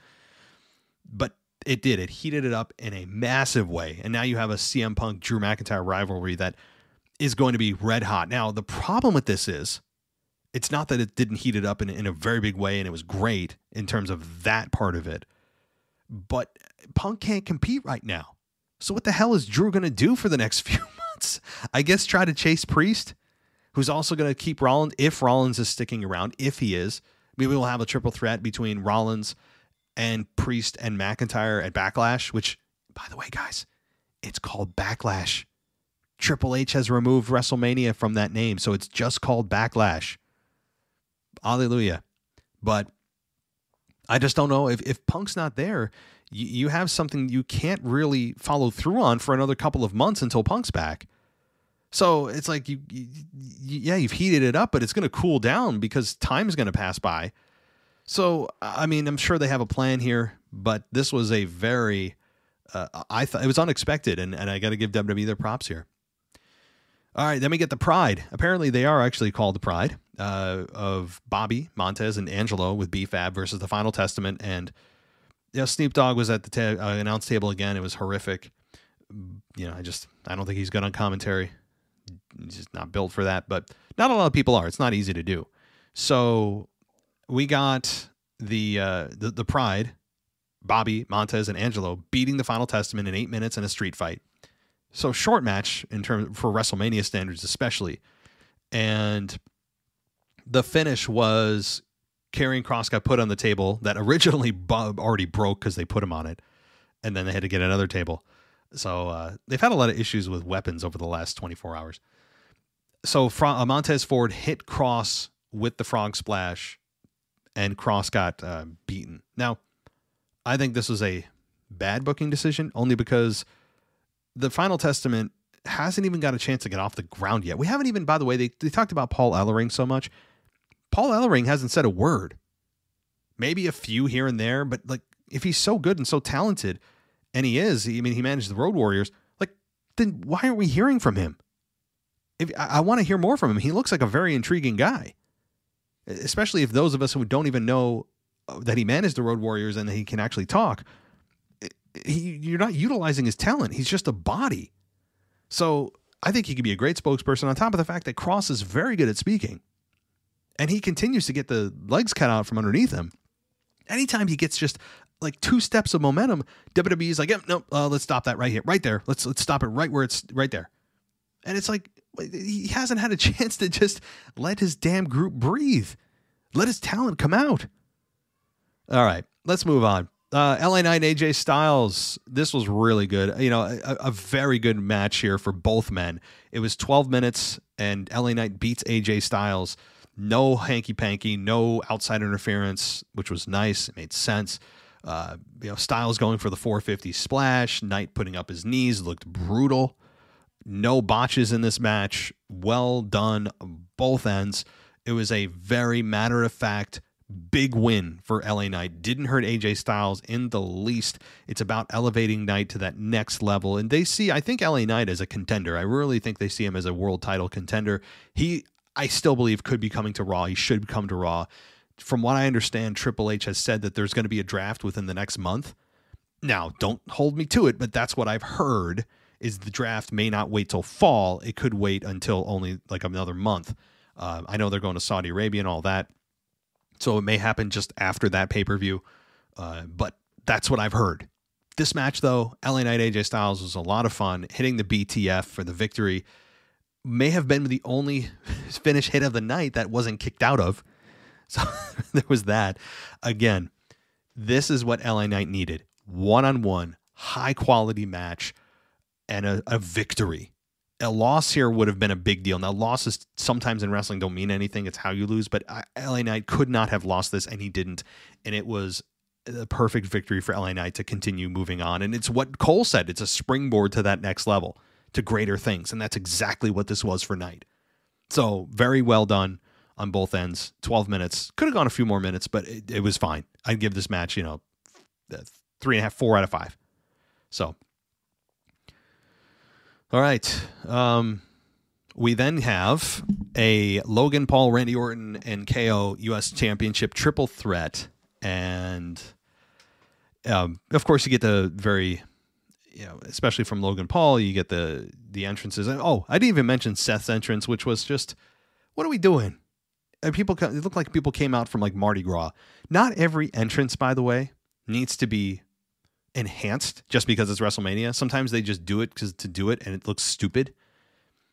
but it did. It heated it up in a massive way. And now you have a CM Punk Drew McIntyre rivalry that is going to be red hot. Now, the problem with this is, it's not that it didn't heat it up in a very big way and it was great in terms of that part of it, but Punk can't compete right now. So what the hell is Drew going to do for the next few months? I guess try to chase Priest, who's also going to keep Rollins, if Rollins is sticking around. If he is, maybe we'll have a triple threat between Rollins and Priest and McIntyre at Backlash, which, by the way, guys, it's called Backlash. Triple H has removed WrestleMania from that name, so it's just called Backlash. Hallelujah. But I just don't know if Punk's not there, you have something you can't really follow through on for another couple of months until Punk's back. So it's like you've heated it up, but it's going to cool down because time is going to pass by. So I mean, I'm sure they have a plan here, but this was a very I thought it was unexpected, and I got to give WWE their props here. All right, then we get the Pride. Apparently, they are actually called the Pride of Bobby, Montez, and Angelo with B-Fab versus the Final Testament. And Snoop Dogg was at the announce table again. It was horrific. I don't think he's good on commentary. He's just not built for that. But not a lot of people are. It's not easy to do. So we got the Pride, Bobby, Montez, and Angelo beating the Final Testament in 8 minutes in a street fight. So short match in terms for WrestleMania standards, especially. And the finish was Karrion Kross got put on the table that originally Bob already broke because they put him on it. And then they had to get another table. So they've had a lot of issues with weapons over the last 24 hours. So Montez Ford hit Kross with the frog splash, and Kross got beaten. Now, I think this was a bad booking decision only because the Final Testament hasn't even got a chance to get off the ground yet. We haven't even, by the way, they talked about Paul Ellering so much. Paul Ellering hasn't said a word. Maybe a few here and there, but like if he's so good and so talented, and he is, I mean, he managed the Road Warriors, like, then why aren't we hearing from him? I want to hear more from him. He looks like a very intriguing guy, especially if those of us who don't even know that he managed the Road Warriors and that he can actually talk, you're not utilizing his talent. He's just a body. So I think he could be a great spokesperson on top of the fact that Kross is very good at speaking. And he continues to get the legs cut out from underneath him. Anytime he gets just like 2 steps of momentum, WWE is like, yep, no, let's stop that right here, right there. Let's stop it right where it's right there. And it's like, he hasn't had a chance to just let his damn group breathe. Let his talent come out. All right, let's move on. LA Knight and AJ Styles. This was really good. You know, a very good match here for both men. It was 12 minutes and LA Knight beats AJ Styles. No hanky-panky, no outside interference, which was nice. It made sense. Styles going for the 450 splash. Knight putting up his knees. Looked brutal. No botches in this match. Well done on both ends. It was a very matter-of-fact big win for LA Knight. Didn't hurt AJ Styles in the least. It's about elevating Knight to that next level. And they see, I think, LA Knight as a contender. I really think they see him as a world title contender. I still believe could be coming to Raw. He should come to Raw. From what I understand, Triple H has said that there's going to be a draft within the next month. Now, don't hold me to it, but that's what I've heard, is the draft may not wait till fall. It could wait until only like another month. I know they're going to Saudi Arabia and all that. So it may happen just after that pay-per-view. But that's what I've heard. This match, though, LA Knight AJ Styles was a lot of fun. Hitting the BTF for the victory may have been the only finish hit of the night that wasn't kicked out of. So there was that. Again, this is what LA Knight needed. One-on-one, high-quality match, and a victory. A loss here would have been a big deal. Now, losses sometimes in wrestling don't mean anything. It's how you lose. But LA Knight could not have lost this, and he didn't. And it was a perfect victory for LA Knight to continue moving on. And it's what Cole said. It's a springboard to that next level, to greater things. And that's exactly what this was for Knight. So very well done on both ends. 12 minutes. Could have gone a few more minutes, but it was fine. I'd give this match, 3.5, 4 out of 5. So, all right. We then have a Logan Paul, Randy Orton, and KO U.S. Championship triple threat. And, of course, you get the very, especially from Logan Paul, you get the entrances. Oh, I didn't even mention Seth's entrance, which was just, what are we doing? And it looked like people came out from like Mardi Gras. Not every entrance, by the way, needs to be enhanced just because it's WrestleMania. Sometimes they just do it to do it, and it looks stupid.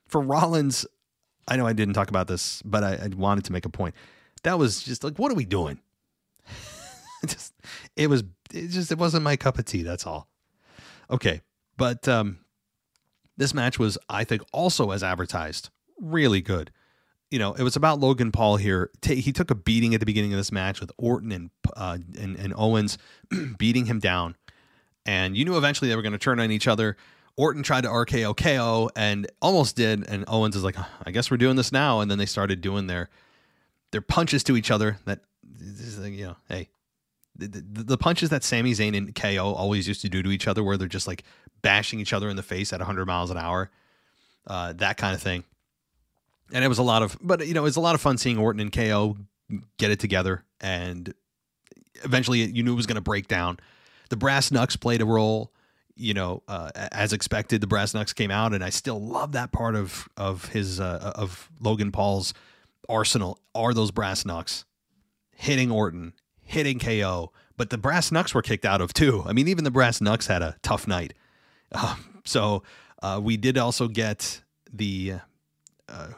For Rollins, I know I didn't talk about this, but I wanted to make a point. That was just like, what are we doing? It wasn't my cup of tea. That's all. Okay. But This match was, I think, also as advertised, really good. You know, it was about Logan Paul here. He took a beating at the beginning of this match with Orton and Owens beating him down. And you knew eventually they were going to turn on each other. Orton tried to RKO KO and almost did. And Owens is like, I guess we're doing this now. And then they started doing their punches to each other. That, you know, hey, the punches that Sami Zayn and KO always used to do to each other, where they're just like bashing each other in the face at 100 miles an hour, that kind of thing. And it was a lot of fun seeing Orton and KO get it together. And eventually you knew it was going to break down. The Brass Knucks played a role, you know, as expected. The Brass Knucks came out, and I still love that part of Logan Paul's arsenal are those Brass Knucks hitting Orton, hitting KO, but the Brass Knucks were kicked out of too. I mean, even the Brass Knucks had a tough night. So we did also get the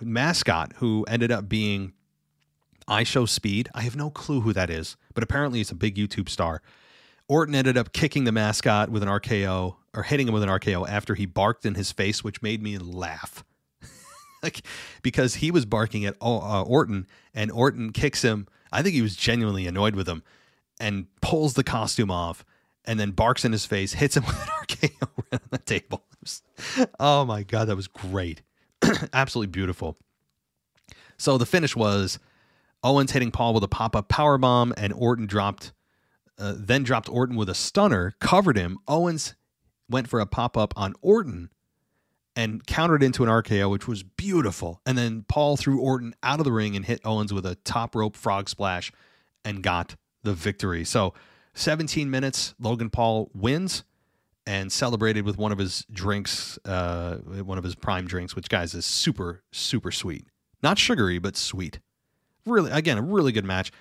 mascot, who ended up being I Show Speed. I have no clue who that is, but apparently it's a big YouTube star. Orton ended up kicking the mascot with an RKO, or hitting him with an RKO after he barked in his face, which made me laugh. Like, because he was barking at Orton, and Orton kicks him. I think he was genuinely annoyed with him, and pulls the costume off, and then barks in his face, hits him with an RKO right on the table. Oh my God, that was great. Absolutely beautiful. So the finish was Owens hitting Paul with a pop-up powerbomb, and Orton dropped Orton with a stunner, covered him. Owens went for a pop-up on Orton and countered into an RKO, which was beautiful. And then Paul threw Orton out of the ring and hit Owens with a top rope frog splash and got the victory. So 17 minutes, Logan Paul wins and celebrated with one of his drinks, one of his prime drinks, which, guys, is super, super sweet. Not sugary, but sweet. Really, again, a really good match.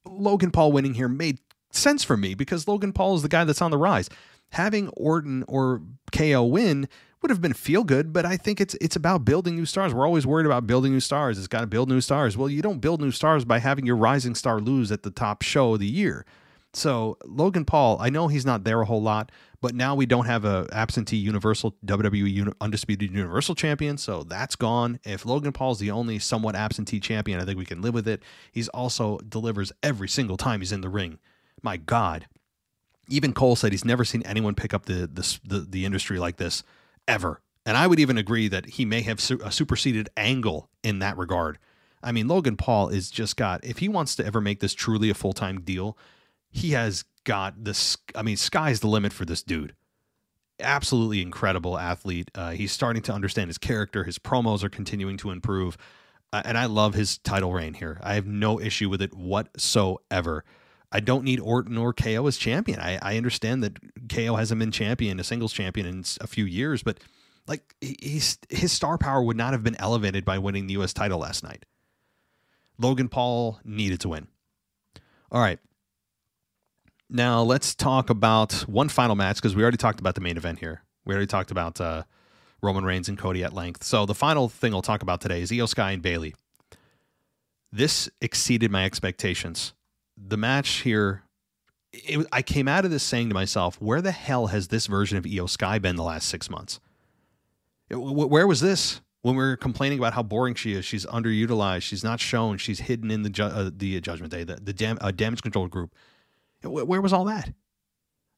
Logan Paul winning here made sense for me, because Logan Paul is the guy that's on the rise. Having Orton or KO win would have been feel good, but I think it's about building new stars. We're always worried about building new stars. It's got to build new stars. Well, you don't build new stars by having your rising star lose at the top show of the year. So Logan Paul, I know he's not there a whole lot, but now we don't have a absentee Universal WWE Undisputed Universal Champion, so that's gone. If Logan Paul's the only somewhat absentee champion, I think we can live with it. He's also delivers every single time he's in the ring. My God. Even Cole said he's never seen anyone pick up the industry like this ever. And I would even agree that he may have a superseded Angle in that regard. I mean, Logan Paul is just got, if he wants to ever make this truly a full-time deal, he has got this. I mean, sky's the limit for this dude. Absolutely incredible athlete. He's starting to understand his character. His promos are continuing to improve. And I love his title reign here. I have no issue with it whatsoever. I don't need Orton or KO as champion. I understand that KO hasn't been champion, a singles champion, in a few years, but like his star power would not have been elevated by winning the U.S. title last night. Logan Paul needed to win. All right. Now let's talk about one final match, because we already talked about the main event here. We already talked about Roman Reigns and Cody at length. So the final thing I'll talk about today is Io Sky and Bayley. This exceeded my expectations. The match here, I came out of this saying to myself, where the hell has this version of Io Sky been the last 6 months? Where was this when we were complaining about how boring she is? She's underutilized. She's not shown. She's hidden in the Judgment Day, the Damage Control group. Where was all that?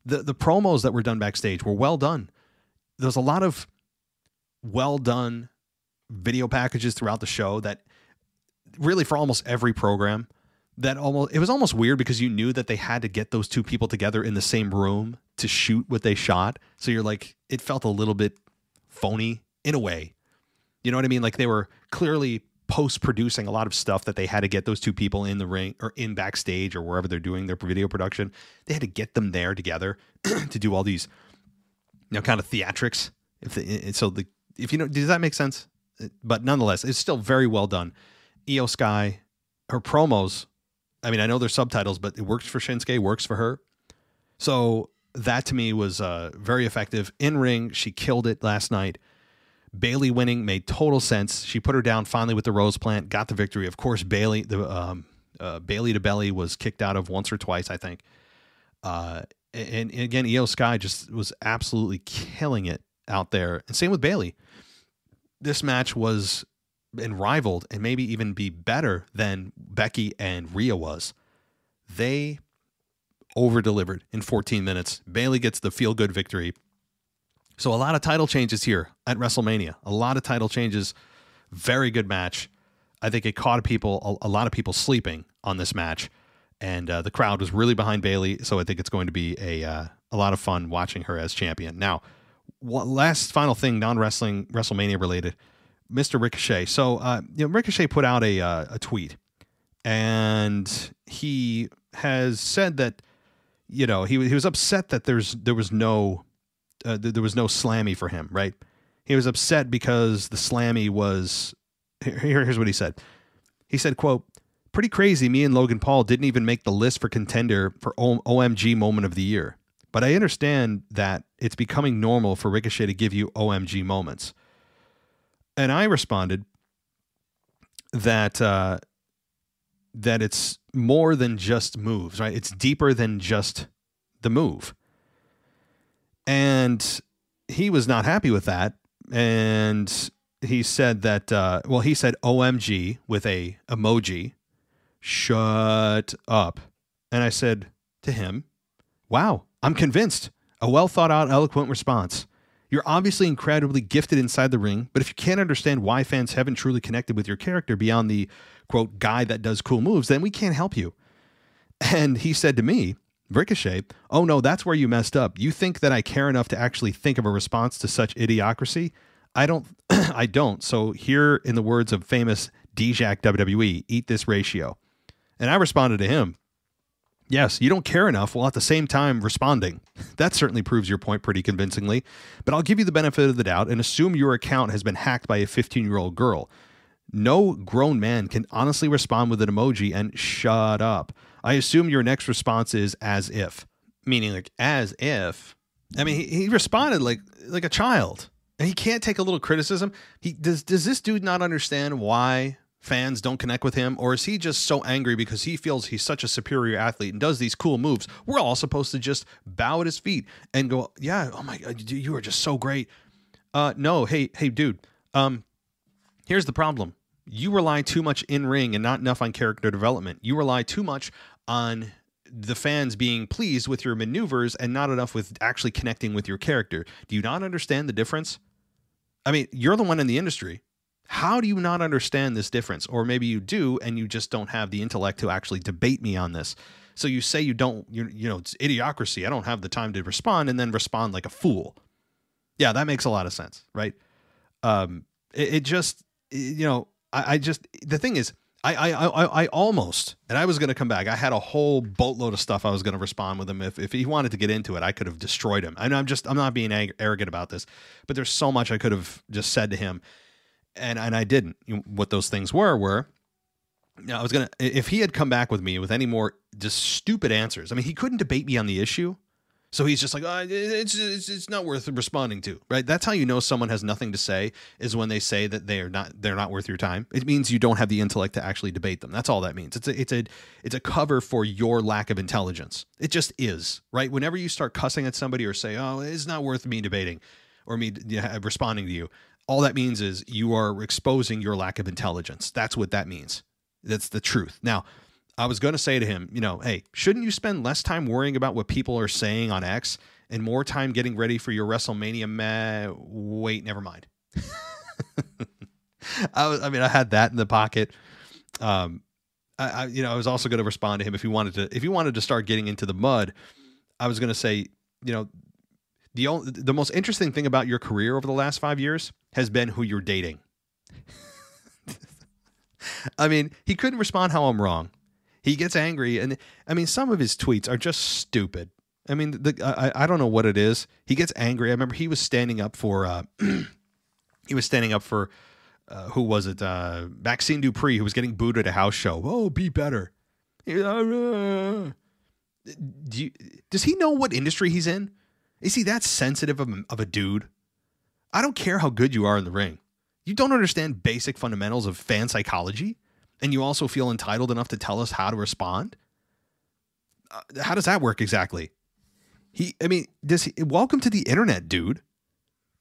The promos that were done backstage were well done. There's a lot of well done video packages throughout the show that really, for almost every program, that it was almost weird, because you knew that they had to get those two people together in the same room to shoot what they shot. So you're like, it felt a little bit phony in a way. You know what I mean? Like, they were clearly post-producing a lot of stuff that they had to get those two people in the ring or in backstage or wherever they're doing their video production. They had to get them there together to do all these, kind of theatrics. If you know, does that make sense? But nonetheless, it's still very well done. Io Sky, her promos, I mean, I know there's subtitles, but it works for Shinsuke, works for her. So that to me was very effective. In ring, she killed it last night. Bayley winning made total sense. She put her down finally with the Rose Plant, got the victory. Of course, Bayley to Belly was kicked out of once or twice, I think. And again, Io Sky just was absolutely killing it out there. And same with Bayley. This match was and rivaled and maybe even be better than Becky and Rhea was. They over-delivered in 14 minutes. Bayley gets the feel-good victory. So a lot of title changes here at WrestleMania. A lot of title changes. Very good match. I think it caught a lot of people sleeping on this match. And the crowd was really behind Bayley. So I think it's going to be a lot of fun watching her as champion. Now, last final thing, non-wrestling, WrestleMania related, Mr. Ricochet. So, Ricochet put out a tweet, and he has said that, he was upset that there was no Slammy for him, right? He was upset because the Slammy was, here's what he said. He said, quote, "Pretty crazy me and Logan Paul didn't even make the list for contender for OMG moment of the year. But I understand that it's becoming normal for Ricochet to give you OMG moments." And I responded that it's more than just moves, right? It's deeper than just the move. And he was not happy with that. And he said that, he said OMG with a emoji, shut up. And I said to him, wow, I'm convinced. A well thought out, eloquent response. You're obviously incredibly gifted inside the ring, but if you can't understand why fans haven't truly connected with your character beyond the, quote, guy that does cool moves, then we can't help you. And he said to me, Ricochet, "Oh no, that's where you messed up. You think that I care enough to actually think of a response to such idiocracy? I don't. I don't. So here, in the words of famous D-Jack WWE, eat this ratio." And I responded to him, "Yes, you don't care enough while at the same time responding. That certainly proves your point pretty convincingly. But I'll give you the benefit of the doubt and assume your account has been hacked by a 15-year-old girl. No grown man can honestly respond with an emoji and shut up. I assume your next response is as if." Meaning like as if. I mean, he responded like a child. And he can't take a little criticism. Does this dude not understand why fans don't connect with him? Or is he just so angry because he feels he's such a superior athlete and does these cool moves? We're all supposed to just bow at his feet and go, yeah, oh my God, you are just so great. No, hey, dude, here's the problem. You rely too much in ring and not enough on character development. You rely too much on the fans being pleased with your maneuvers and not enough with actually connecting with your character. Do you not understand the difference? I mean, you're the one in the industry. How do you not understand this difference? Or maybe you do, and you just don't have the intellect to actually debate me on this. So you say you don't, it's idiocracy. I don't have the time to respond, and then respond like a fool. Yeah, that makes a lot of sense, right? The thing is, I almost, and I was going to come back. I had a whole boatload of stuff I was going to respond with him. If he wanted to get into it, I could have destroyed him. I'm not being arrogant about this, but there's so much I could have just said to him. And I didn't. What those things were, I was going to, if he had come back with me with any more just stupid answers, I mean, he couldn't debate me on the issue. So he's just like, it's not worth responding to, right? That's how you know someone has nothing to say, is when they say that they're not worth your time. It means you don't have the intellect to actually debate them. That's all that means. It's a cover for your lack of intelligence. It just is, right? Whenever you start cussing at somebody or say, oh, it's not worth me debating or me responding to you, all that means is you are exposing your lack of intelligence. That's what that means. That's the truth. Now, I was going to say to him, hey, shouldn't you spend less time worrying about what people are saying on X and more time getting ready for your WrestleMania? Wait, never mind. I had that in the pocket. I was also going to respond to him if he wanted to start getting into the mud. I was going to say, the most interesting thing about your career over the last 5 years has been who you're dating. I mean, he couldn't respond how I'm wrong. He gets angry, and I mean, some of his tweets are just stupid. I mean, I don't know what it is. He gets angry. I remember he was standing up for who was it? Maxine Dupree, who was getting booed at a house show. Oh, be better. Does he know what industry he's in? Is he that sensitive of a dude? I don't care how good you are in the ring. You don't understand basic fundamentals of fan psychology? And you also feel entitled enough to tell us how to respond? How does that work exactly? Welcome to the internet, dude.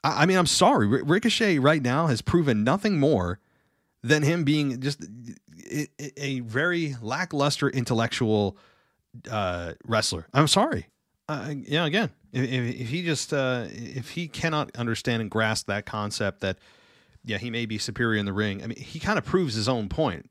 I mean, I'm sorry. Ricochet right now has proven nothing more than him being just a very lackluster intellectual wrestler. I'm sorry. Again, if he cannot understand and grasp that concept that, he may be superior in the ring. I mean, he kind of proves his own point,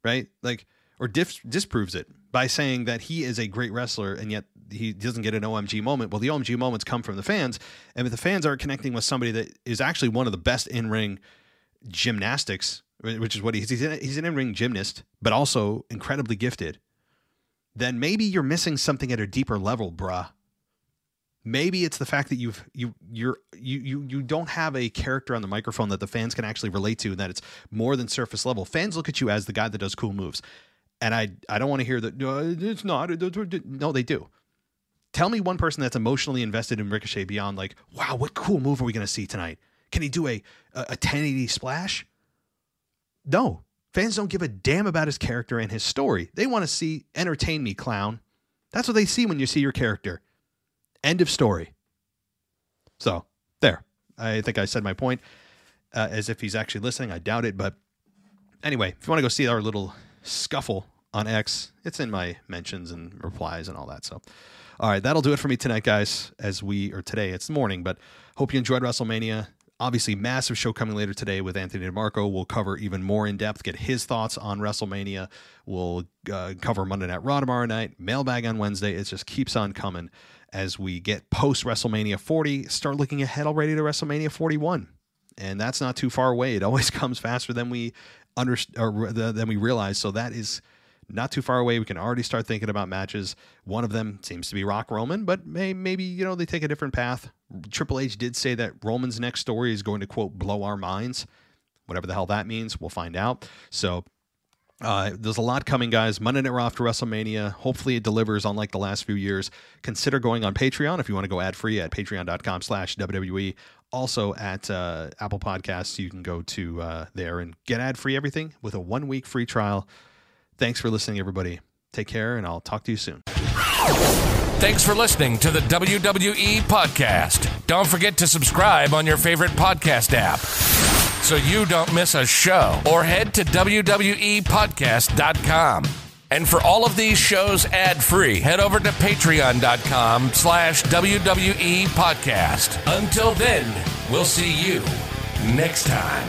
right? Like, or disproves it by saying that he is a great wrestler and yet he doesn't get an OMG moment. Well, the OMG moments come from the fans, and if the fans aren't connecting with somebody that is actually one of the best in-ring gymnastics, which is what he's an in-ring gymnast, but also incredibly gifted, then maybe you're missing something at a deeper level, bruh. Maybe it's the fact that you don't have a character on the microphone that the fans can actually relate to, and that it's more than surface level. Fans look at you as the guy that does cool moves. And I don't want to hear that. No, it's not. No, they do. Tell me one person that's emotionally invested in Ricochet beyond like, wow, what cool move are we going to see tonight? Can he do a 1080 splash? No. Fans don't give a damn about his character and his story. They want to see, entertain me, clown. That's what they see when you see your character. End of story. So, there. I think I said my point. As if he's actually listening. I doubt it. But anyway, if you want to go see our little scuffle on X, it's in my mentions and replies and all that. So, all right, that'll do it for me tonight, guys. Today, it's morning, but hope you enjoyed WrestleMania. Obviously, massive show coming later today with Anthony DeMarco. We'll cover even more in depth, get his thoughts on WrestleMania. We'll cover Monday Night Raw tomorrow night, mailbag on Wednesday. It just keeps on coming as we get post WrestleMania 40, start looking ahead already to WrestleMania 41. And that's not too far away. It always comes faster than we realize. So that is not too far away. We can already start thinking about matches. One of them seems to be Rock Roman, but maybe they take a different path. Triple H did say that Roman's next story is going to, quote, blow our minds. Whatever the hell that means, we'll find out. So there's a lot coming, guys. Monday Night Raw after WrestleMania. Hopefully it delivers unlike the last few years. Consider going on Patreon if you want to go ad-free at patreon.com/WWE. Also at Apple Podcasts, you can go to there and get ad-free everything with a 1-week free trial. Thanks for listening, everybody. Take care, and I'll talk to you soon. Thanks for listening to the WWE Podcast. Don't forget to subscribe on your favorite podcast app so you don't miss a show, or head to WWEpodcast.com. And for all of these shows ad-free, head over to patreon.com/WWE Podcast. Until then, we'll see you next time.